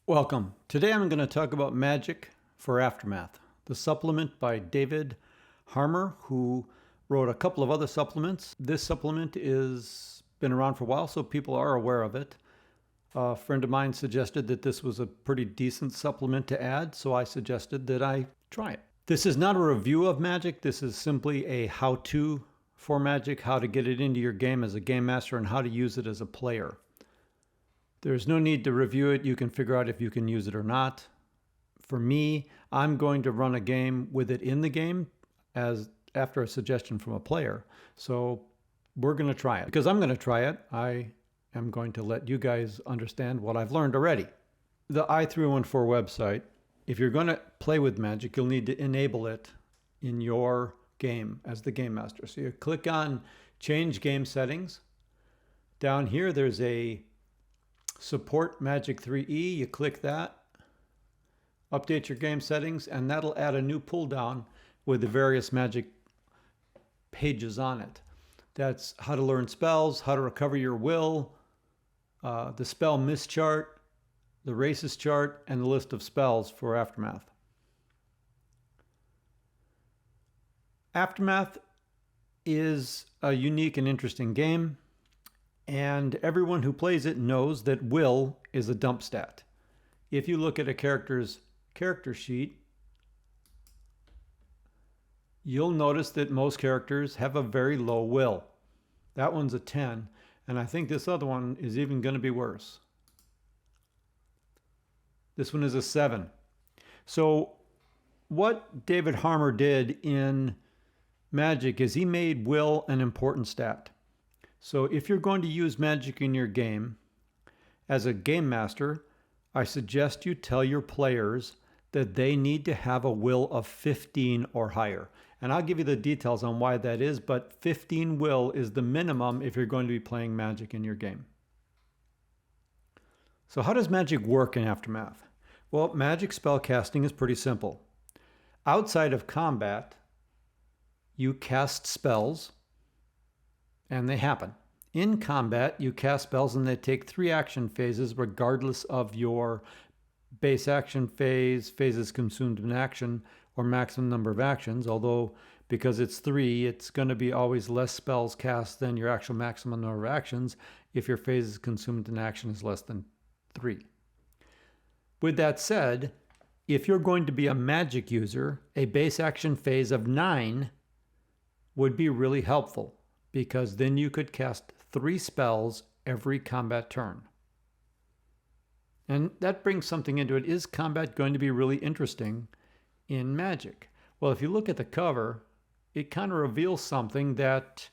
Welcome. Today I'm going to talk about Magic for Aftermath, the supplement by David Harmer, who wrote a couple of other supplements. This supplement is been around for a while, so people are aware of it. A friend of mine suggested that this was a pretty decent supplement to add, so I suggested that I try it. This is not a review of Magic. This is simply a how-to for Magic, how to get it into your game as a game master and how to use it as a player. There's no need to review it. You can figure out if you can use it or not. For me, I'm going to run a game with it in the game as after a suggestion from a player. So we're going to try it. Because I'm going to try it, I am going to let you guys understand what I've learned already. The i314 website, if you're going to play with Magic, you'll need to enable it in your game as the game master. So you click on Change Game Settings. Down here, there's a Support Magic 3E, you click that, update your game settings, and that'll add a new pull down with the various Magic pages on it. That's how to learn spells, how to recover your will, the spell miss chart, the races chart, and the list of spells for Aftermath. Aftermath is a unique and interesting game. And everyone who plays it knows that will is a dump stat. If you look at a character's character sheet, you'll notice that most characters have a very low will. That one's a 10, and I think this other one is even going to be worse. This one is a 7. So what David Harmer did in Magic is he made will an important stat. So if you're going to use Magic in your game, as a game master, I suggest you tell your players that they need to have a will of 15 or higher. And I'll give you the details on why that is, but 15 will is the minimum if you're going to be playing Magic in your game. So how does Magic work in Aftermath? Well, Magic spell casting is pretty simple. Outside of combat, you cast spells, and they happen. In combat, you cast spells and they take 3 action phases regardless of your base action phase, phases consumed in action, or maximum number of actions, although because it's 3, it's going to be always less spells cast than your actual maximum number of actions if your phases consumed in action is less than 3. With that said, if you're going to be a Magic user, a base action phase of 9 would be really helpful, because then you could cast 3 spells every combat turn. And that brings something into it. Is combat going to be really interesting in Magic? Well, if you look at the cover, it kind of reveals something that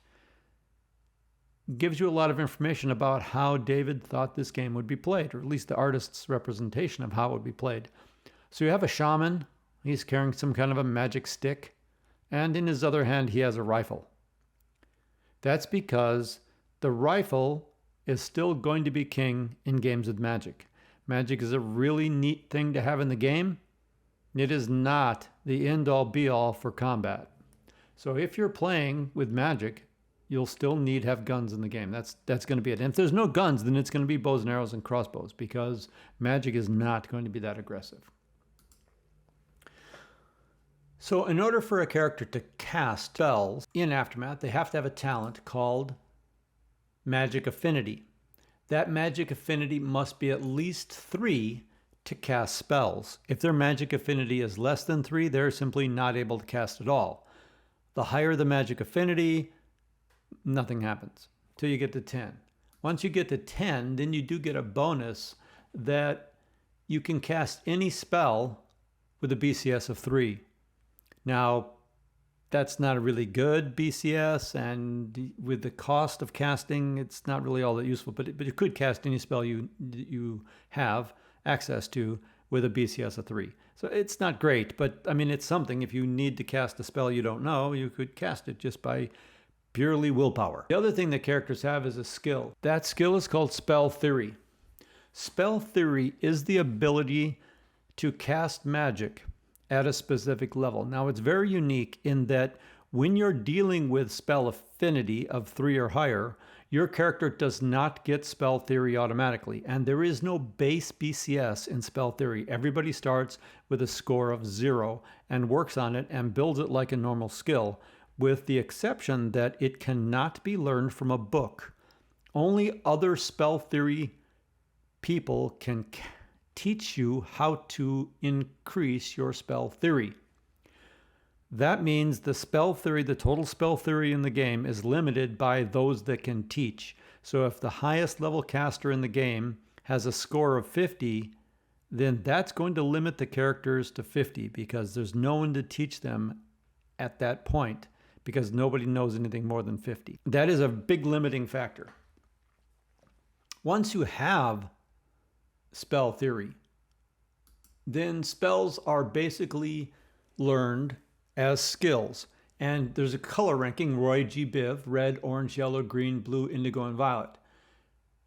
gives you a lot of information about how David thought this game would be played, or at least the artist's representation of how it would be played. So you have a shaman. He's carrying some kind of a magic stick, and in his other hand, he has a rifle. That's because the rifle is still going to be king in games with Magic. Magic is a really neat thing to have in the game. It is not the end-all be-all for combat. So if you're playing with Magic, you'll still need to have guns in the game. That's going to be it. And if there's no guns, then it's going to be bows and arrows and crossbows, because Magic is not going to be that aggressive. So in order for a character to cast spells in Aftermath, they have to have a talent called Magic Affinity. That Magic Affinity must be at least 3 to cast spells. If their Magic Affinity is less than 3, they're simply not able to cast at all. The higher the Magic Affinity, nothing happens till you get to 10. Once you get to 10, then you do get a bonus that you can cast any spell with a BCS of 3. Now, that's not a really good BCS, and with the cost of casting, it's not really all that useful, but you could cast any spell you have access to with a BCS of 3. So it's not great, but I mean, it's something. If you need to cast a spell you don't know, you could cast it just by purely willpower. The other thing that characters have is a skill. That skill is called Spell Theory. Spell Theory is the ability to cast magic at a specific level. Now, it's very unique in that when you're dealing with spell affinity of 3 or higher, Your character does not get spell theory automatically, and there is no base BCS in spell theory. Everybody starts with a score of 0 and works on it and builds it like a normal skill, with the exception that it cannot be learned from a book. Only other spell theory people can teach you how to increase your spell theory. That means the spell theory, the total spell theory in the game, is limited by those that can teach. So if the highest level caster in the game has a score of 50, then that's going to limit the characters to 50 because there's no one to teach them at that point because nobody knows anything more than 50. That is a big limiting factor. Once you have spell theory, then spells are basically learned as skills. And there's a color ranking, Roy G. Biv, red, orange, yellow, green, blue, indigo, and violet.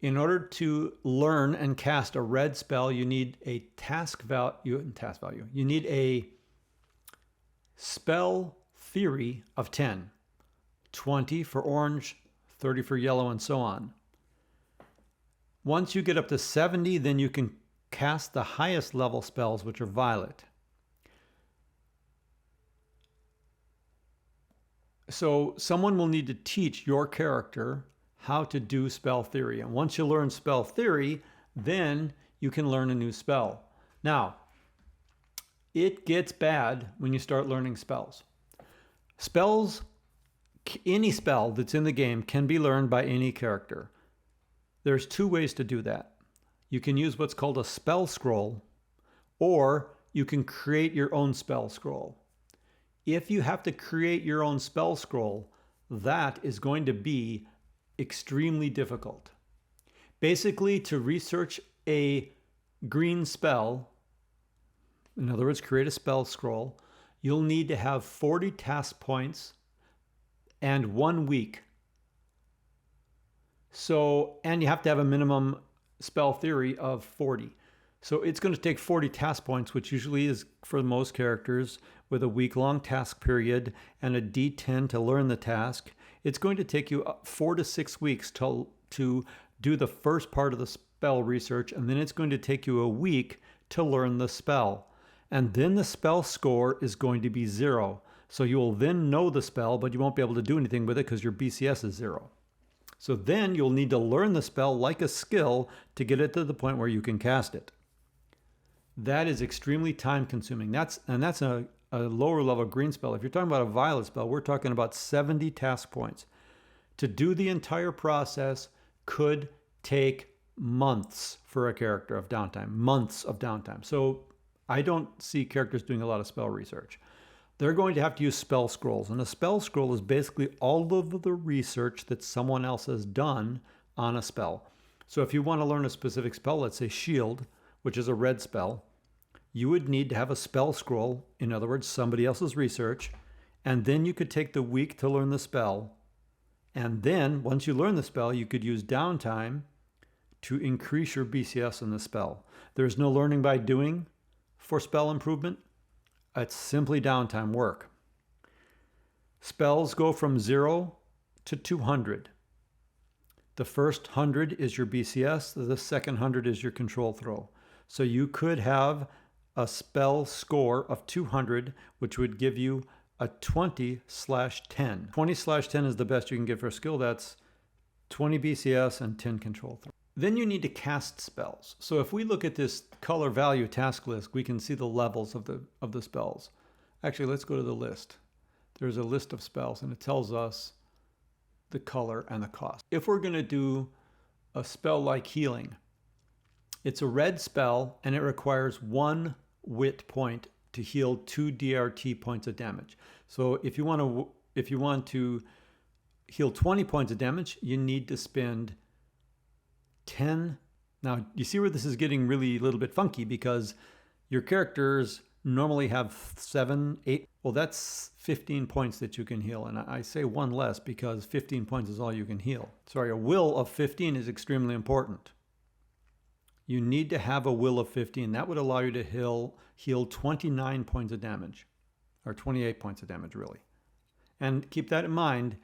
In order to learn and cast a red spell, you need a task value. You need a spell theory of 10, 20 for orange, 30 for yellow, and so on. Once you get up to 70, then you can cast the highest level spells, which are violet. So someone will need to teach your character how to do spell theory. And once you learn spell theory, then you can learn a new spell. Now, it gets bad when you start learning spells. Spells, any spell that's in the game can be learned by any character. There's two ways to do that. You can use what's called a spell scroll, or you can create your own spell scroll. If you have to create your own spell scroll, that is going to be extremely difficult. Basically, to research a green spell, in other words, create a spell scroll, you'll need to have 40 task points and 1 week. So, and you have to have a minimum spell theory of 40. So it's going to take 40 task points, which usually is for most characters, with a week-long task period and a D10 to learn the task. It's going to take you 4 to 6 weeks to do the first part of the spell research, and then it's going to take you a week to learn the spell. And then the spell score is going to be 0. So you will then know the spell, but you won't be able to do anything with it because your BCS is 0. So then you'll need to learn the spell like a skill to get it to the point where you can cast it. That is extremely time consuming. That's a lower level green spell. If you're talking about a violet spell, we're talking about 70 task points. To do the entire process could take months for a character of downtime, months of downtime. So I don't see characters doing a lot of spell research. They're going to have to use spell scrolls. And a spell scroll is basically all of the research that someone else has done on a spell. So if you want to learn a specific spell, let's say shield, which is a red spell, you would need to have a spell scroll, in other words, somebody else's research, and then you could take the week to learn the spell. And then once you learn the spell, you could use downtime to increase your BCS in the spell. There's no learning by doing for spell improvement. It's simply downtime work. Spells go from 0 to 200. The first 100 is your BCS. The second 100 is your control throw. So you could have a spell score of 200, which would give you a 20/10. 20/10 is the best you can get for a skill. That's 20 BCS and 10 control throw. Then you need to cast spells. So if we look at this color value task list, we can see the levels of the spells. Actually, let's go to the list. There's a list of spells and it tells us the color and the cost. If we're going to do a spell like healing, it's a red spell and it requires 1 wit point to heal 2 DRT points of damage. So if you want to heal 20 points of damage, you need to spend 10. Now, you see where this is getting really a little bit funky because your characters normally have 7, 8. Well, that's 15 points that you can heal. And I say 1 less because 15 points is all you can heal. Sorry, a will of 15 is extremely important. You need to have a will of 15. That would allow you to heal 29 points of damage, or 28 points of damage, really. And keep that in mind,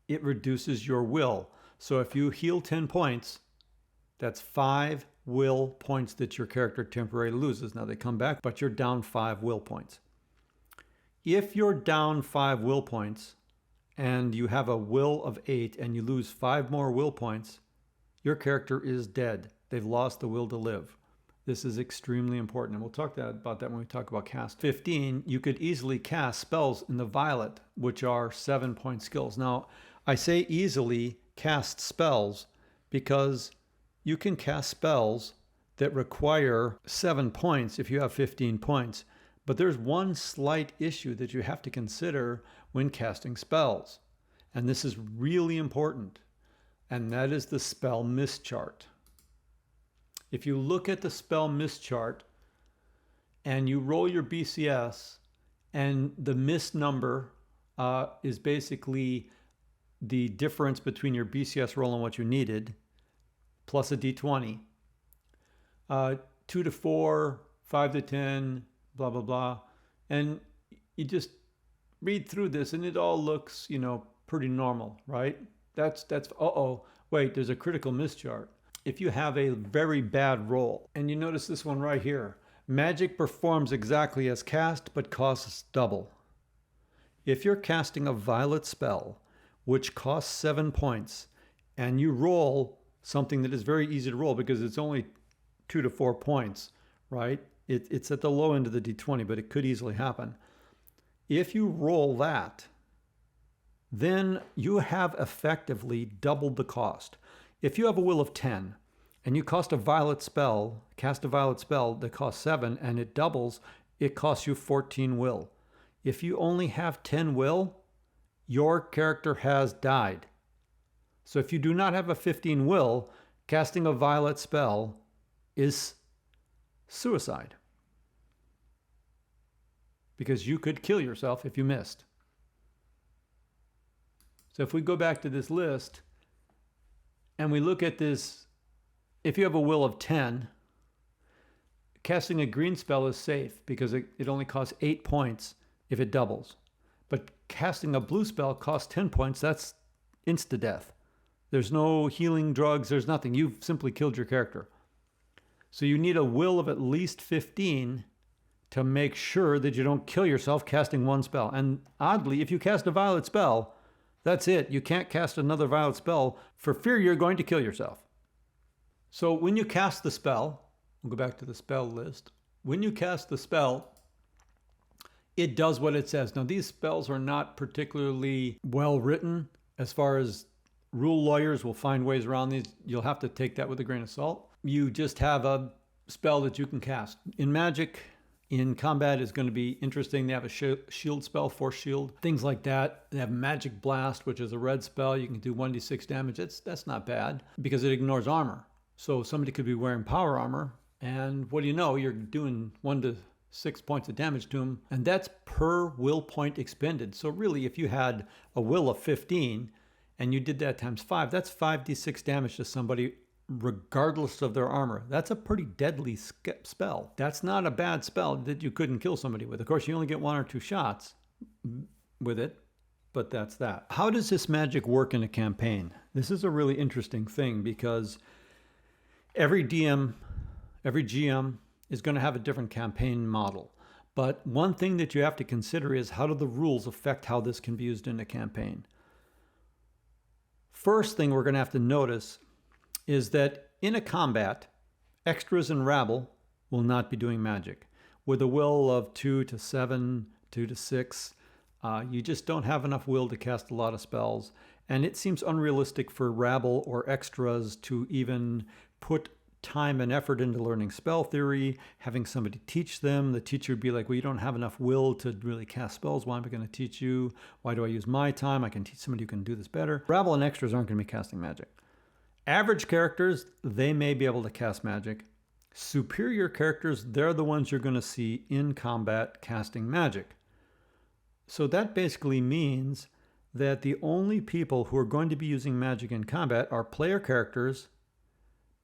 it reduces your will. So if you heal 10 points, that's 5 will points that your character temporarily loses. Now they come back, but you're down 5 will points. If you're down 5 will points and you have a will of 8 and you lose 5 more will points, your character is dead. They've lost the will to live. This is extremely important, and we'll talk about that when we talk about cast. 15, you could easily cast spells in the Violet, which are 7-point skills. Now, I say easily cast spells because you can cast spells that require 7 points if you have 15 points. But there's one slight issue that you have to consider when casting spells, and this is really important, and that is the spell miss chart. If you look at the spell miss chart and you roll your BCS, and the miss number is basically the difference between your BCS roll and what you needed, plus a D20, 2 to 4, 5 to 10, blah, blah, blah. And you just read through this and it all looks, pretty normal, right? That's, wait, there's a critical miss chart. If you have a very bad roll, and you notice this one right here, magic performs exactly as cast, but costs double. If you're casting a violet spell, which costs 7 points, and you roll something that is very easy to roll because it's only 2 to 4 points, right? It's at the low end of the D20, but it could easily happen. If you roll that, then you have effectively doubled the cost. If you have a will of 10 and you cast a violet spell that costs 7 and it doubles, it costs you 14 will. If you only have 10 will, your character has died. So if you do not have a 15 will, casting a violet spell is suicide, because you could kill yourself if you missed. So if we go back to this list and we look at this, if you have a will of 10, casting a green spell is safe because it only costs 8 points if it doubles. But casting a blue spell costs 10 points, that's insta-death. There's no healing drugs, there's nothing. You've simply killed your character. So you need a will of at least 15 to make sure that you don't kill yourself casting one spell. And oddly, if you cast a violet spell, that's it. You can't cast another violet spell for fear you're going to kill yourself. So when you cast the spell, we'll go back to the spell list. When you cast the spell, it does what it says. Now, these spells are not particularly well written. As far as rule lawyers will find ways around these, you'll have to take that with a grain of salt. You just have a spell that you can cast. In Magic, in combat is going to be interesting. They have a shield spell, force shield, things like that. They have Magic Blast, which is a red spell. You can do 1d6 damage. That's not bad because it ignores armor. So somebody could be wearing power armor, and what do you know? You're doing 1 to 6 points of damage to them, and that's per will point expended. So really, if you had a will of 15 and you did that times 5, that's 5d6 damage to somebody regardless of their armor. That's a pretty deadly spell. That's not a bad spell that you couldn't kill somebody with. Of course, you only get 1 or 2 shots with it, but that's that. How does this magic work in a campaign? This is a really interesting thing because every DM, every GM is going to have a different campaign model. But one thing that you have to consider is, how do the rules affect how this can be used in a campaign? First thing we're going to have to notice is that in a combat, extras and rabble will not be doing magic. With a will of 2 to 7, 2 to 6, you just don't have enough will to cast a lot of spells. And it seems unrealistic for rabble or extras to even put time and effort into learning spell theory, having somebody teach them. The teacher would be like, well, you don't have enough will to really cast spells. Why am I going to teach you? Why do I use my time? I can teach somebody who can do this better. Rabble and extras aren't going to be casting magic. Average characters, they may be able to cast magic. Superior characters, they're the ones you're going to see in combat casting magic. So that basically means that the only people who are going to be using magic in combat are player characters,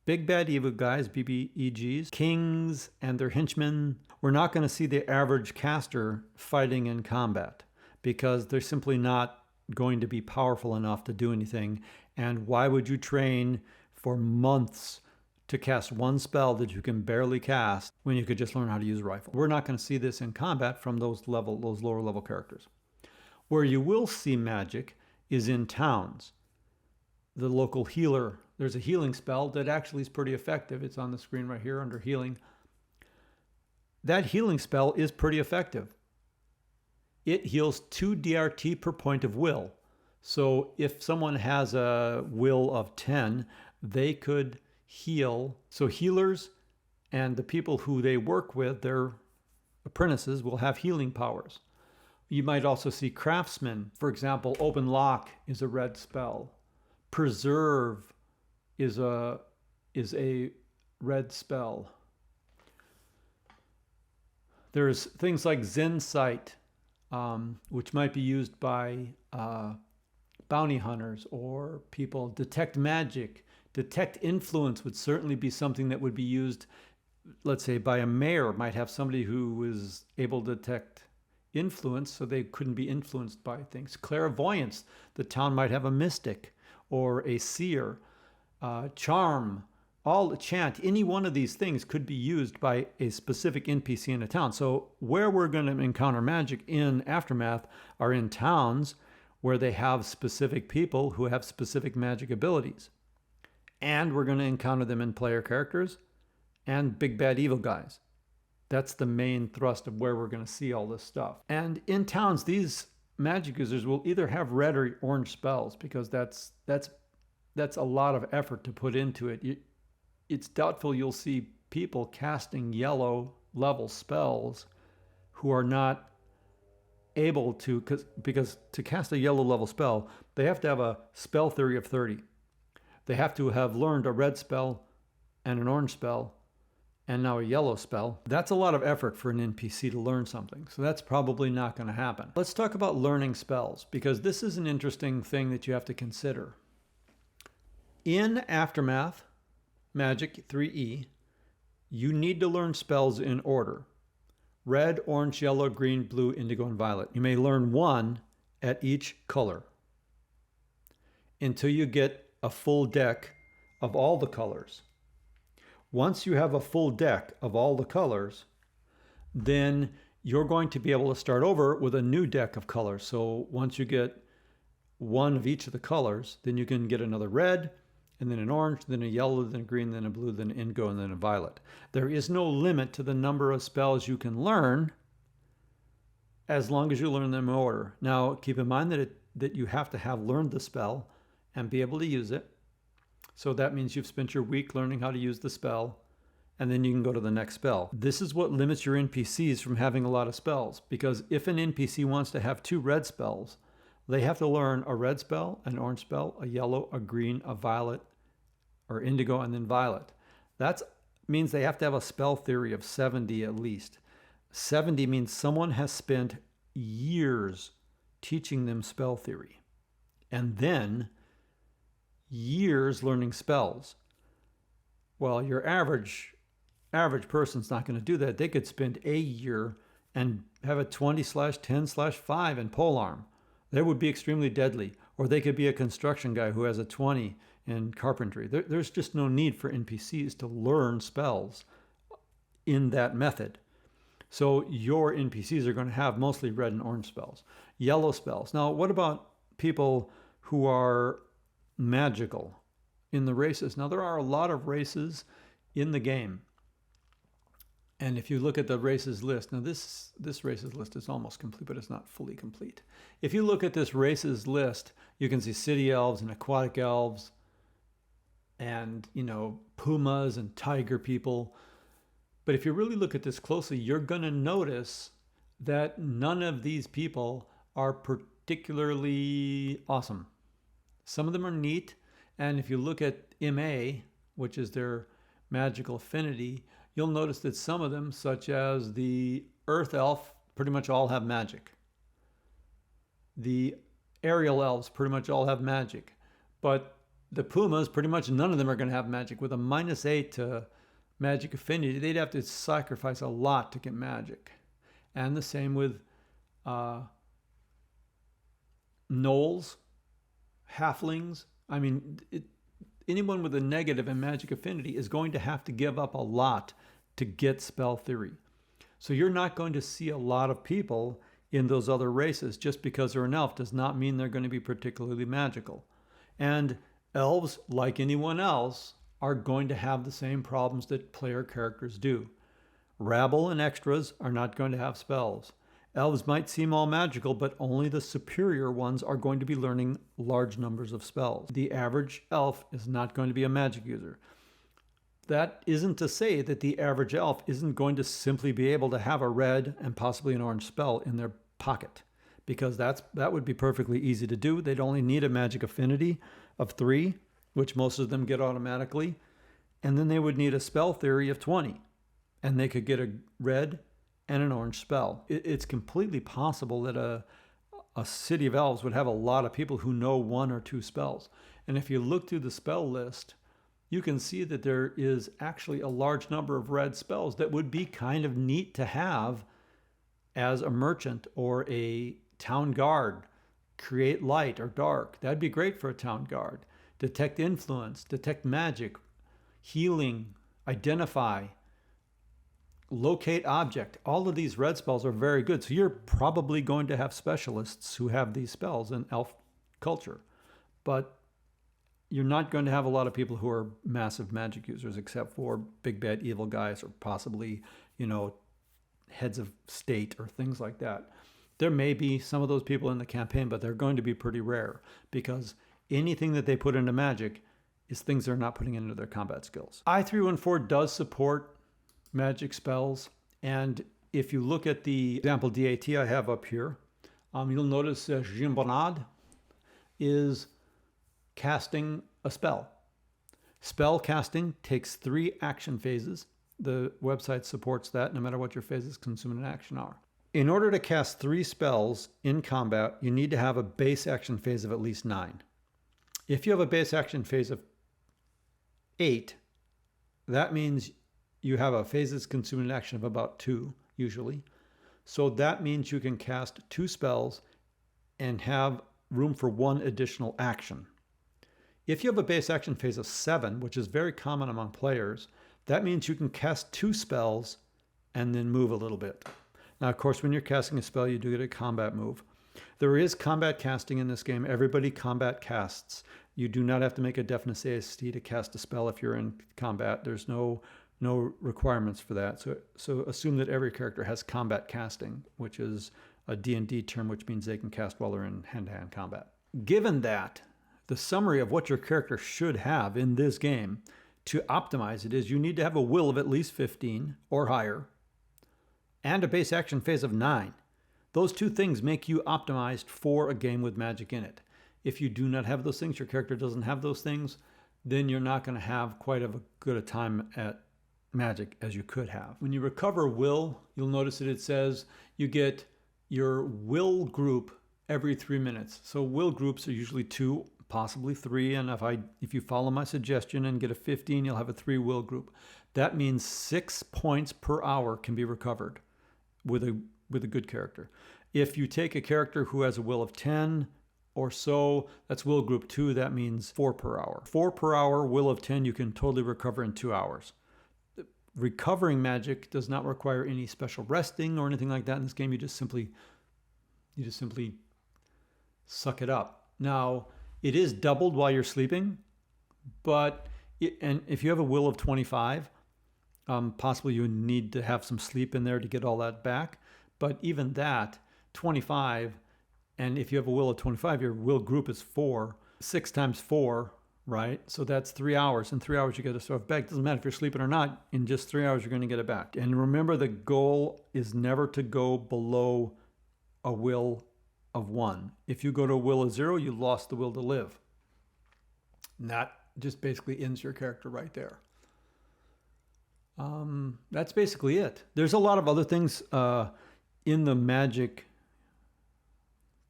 big bad evil guys, BBEGs, kings and their henchmen. We're not going to see the average caster fighting in combat because they're simply not going to be powerful enough to do anything. And why would you train for months to cast one spell that you can barely cast when you could just learn how to use a rifle? We're not going to see this in combat from those lower level characters. Where you will see magic is in towns. The local healer, there's a healing spell that actually is pretty effective. It's on the screen right here under healing. That healing spell is pretty effective. It heals 2 DRT per point of will. So if someone has a will of 10, they could heal. So healers and the people who they work with, their apprentices, will have healing powers. You might also see craftsmen. For example, open lock is a red spell. Preserve is a red spell. There's things like Zen Sight, which might be used by bounty hunters or people. Detect magic. Detect influence would certainly be something that would be used, let's say, by a mayor. Might have somebody who is able to detect influence so they couldn't be influenced by things. Clairvoyance. The town might have a mystic or a seer. Charm. All chant, any one of these things could be used by a specific NPC in a town. So where we're going to encounter magic in Aftermath are in towns where they have specific people who have specific magic abilities. And we're going to encounter them in player characters and big bad evil guys. That's the main thrust of where we're going to see all this stuff. And in towns, these magic users will either have red or orange spells, because that's a lot of effort to put into it. It's doubtful you'll see people casting yellow level spells who are not able to, because to cast a yellow level spell, they have to have a spell theory of 30. They have to have learned a red spell and an orange spell and now a yellow spell. That's a lot of effort for an NPC to learn something. So that's probably not going to happen. Let's talk about learning spells, because this is an interesting thing that you have to consider. In Aftermath Magic 3E, you need to learn spells in order. Red, orange, yellow, green, blue, indigo, and violet. You may learn one at each color until you get a full deck of all the colors. Once you have a full deck of all the colors, then you're going to be able to start over with a new deck of colors. So once you get one of each of the colors, then you can get another red, and then an orange, then a yellow, then a green, then a blue, then an indigo, and then a violet. There is no limit to the number of spells you can learn as long as you learn them in order. Now, keep in mind that you have to have learned the spell and be able to use it. So that means you've spent your week learning how to use the spell, and then you can go to the next spell. This is what limits your NPCs from having a lot of spells, because if an NPC wants to have 2 red spells, they have to learn a red spell, an orange spell, a yellow, a green, a violet, or indigo, and then violet. That means they have to have a spell theory of 70 at least. 70 means someone has spent years teaching them spell theory, and then years learning spells. Well, your average person's not going to do that. They could spend a year and have a 20/10/5 in polearm. That would be extremely deadly. Or they could be a construction guy who has a 20 in carpentry. There's just no need for NPCs to learn spells in that method. So your NPCs are going to have mostly red and orange spells. Yellow spells. Now, what about people who are magical in the races? Now, there are a lot of races in the game. And if you look at the races list, now this races list is almost complete, but it's not fully complete. If you look at this races list, you can see city elves and aquatic elves and, pumas and tiger people. But if you really look at this closely, you're going to notice that none of these people are particularly awesome. Some of them are neat. And if you look at MA, which is their magical affinity, you'll notice that some of them, such as the Earth Elf, pretty much all have magic. The Aerial Elves pretty much all have magic. But the Pumas, pretty much none of them are going to have magic. With a -8 to magic affinity, they'd have to sacrifice a lot to get magic. And the same with gnolls, halflings, I mean, anyone with a negative in magic affinity is going to have to give up a lot to get spell theory. So you're not going to see a lot of people in those other races. Just because they're an elf does not mean they're going to be particularly magical. And elves, like anyone else, are going to have the same problems that player characters do. Rabble and extras are not going to have spells. Elves might seem all magical, but only the superior ones are going to be learning large numbers of spells. The average elf is not going to be a magic user. That isn't to say that the average elf isn't going to simply be able to have a red and possibly an orange spell in their pocket, because that would be perfectly easy to do. They'd only need a magic affinity of 3, which most of them get automatically, and then they would need a spell theory of 20, and they could get a red and an orange spell. It's completely possible that a city of elves would have a lot of people who know 1 or 2 spells. And if you look through the spell list, you can see that there is actually a large number of red spells that would be kind of neat to have as a merchant or a town guard. Create light or dark. That'd be great for a town guard. Detect influence, detect magic, healing, identify, locate object. All of these red spells are very good. So you're probably going to have specialists who have these spells in elf culture. But you're not going to have a lot of people who are massive magic users, except for big bad evil guys or possibly, heads of state or things like that. There may be some of those people in the campaign, but they're going to be pretty rare, because anything that they put into magic is things they're not putting into their combat skills. I-314 does support magic spells, and if you look at the example DAT I have up here, you'll notice Jean Bonnard is casting a spell. Spell casting takes 3 action phases. The website supports that no matter what your phases consuming an action are. In order to cast 3 spells in combat, you need to have a base action phase of at least 9. If you have a base action phase of 8, that means you have a phases consuming action of about 2, usually. So that means you can cast 2 spells and have room for 1 additional action. If you have a base action phase of 7, which is very common among players, that means you can cast 2 spells and then move a little bit. Now, of course, when you're casting a spell, you do get a combat move. There is combat casting in this game. Everybody combat casts. You do not have to make a deafness AST to cast a spell if you're in combat. There's no requirements for that. So assume that every character has combat casting, which is a D&D term, which means they can cast while they're in hand-to-hand combat. Given that, the summary of what your character should have in this game to optimize it is you need to have a will of at least 15 or higher and a base action phase of 9. Those 2 things make you optimized for a game with magic in it. If you do not have those things, your character doesn't have those things, then you're not going to have quite as good a time at magic as you could have. When you recover will, you'll notice that it says you get your will group every 3 minutes. So will groups are usually 2, possibly 3, and if you follow my suggestion and get a 15, you'll have a 3 will group. That means 6 points per hour can be recovered with a good character. If you take a character who has a will of 10 or so, that's will group 2, that means 4 per hour. 4 per hour, will of 10, you can totally recover in 2 hours. Recovering magic does not require any special resting or anything like that in this game. You just simply suck it up. Now, it is doubled while you're sleeping, but if you have a will of 25, possibly you need to have some sleep in there to get all that back. But even that, 25, and if you have a will of 25, your will group is 4. 6 times 4, right? So that's 3 hours. In 3 hours, you get it sort of back. Doesn't matter if you're sleeping or not. In just 3 hours, you're going to get it back. And remember, the goal is never to go below a will of 1. If you go to a will of 0, you lost the will to live. And that just basically ends your character right there. That's basically it. There's a lot of other things in the magic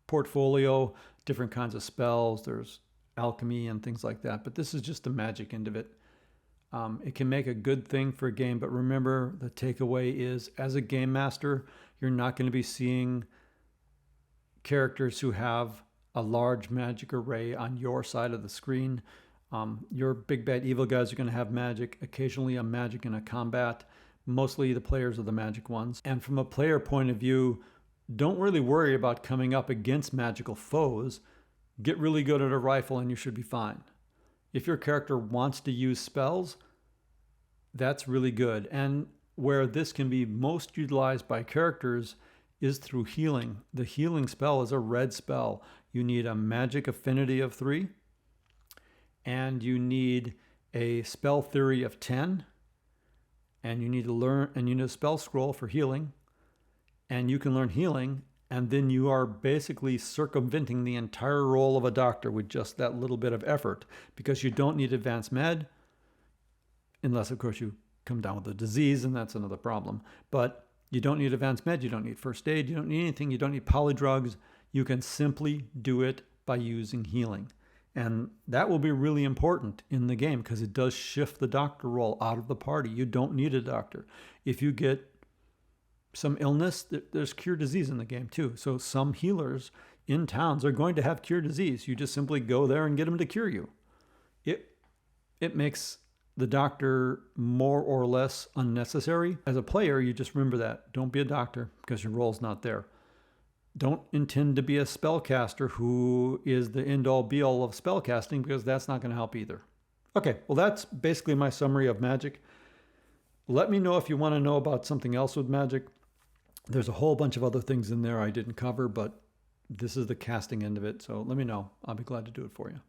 portfolio, different kinds of spells. There's alchemy and things like that, but this is just the magic end of it. It can make a good thing for a game, but remember, the takeaway is, as a game master, you're not going to be seeing characters who have a large magic array on your side of the screen. Your big bad evil guys are going to have magic, occasionally a magic in a combat. Mostly the players are the magic ones. And from a player point of view, don't really worry about coming up against magical foes. Get really good at a rifle and you should be fine. If your character wants to use spells, that's really good. And where this can be most utilized by characters is through healing. The healing spell is a red spell. You need a magic affinity of 3, and you need a spell theory of 10, and you need a spell scroll for healing, and you can learn healing, and then you are basically circumventing the entire role of a doctor with just that little bit of effort, because you don't need advanced med, unless of course you come down with a disease, and that's another problem. But you don't need advanced med, you don't need first aid, you don't need anything, you don't need polydrugs. You can simply do it by using healing. And that will be really important in the game because it does shift the doctor role out of the party. You don't need a doctor. If you get some illness, there's cure disease in the game too. So some healers in towns are going to have cure disease. You just simply go there and get them to cure you. It makes the doctor more or less unnecessary. As a player, you just remember that. Don't be a doctor because your role's not there. Don't intend to be a spellcaster who is the end-all be-all of spellcasting because that's not going to help either. Okay, well that's basically my summary of magic. Let me know if you want to know about something else with magic. There's a whole bunch of other things in there I didn't cover, but this is the casting end of it, so let me know. I'll be glad to do it for you.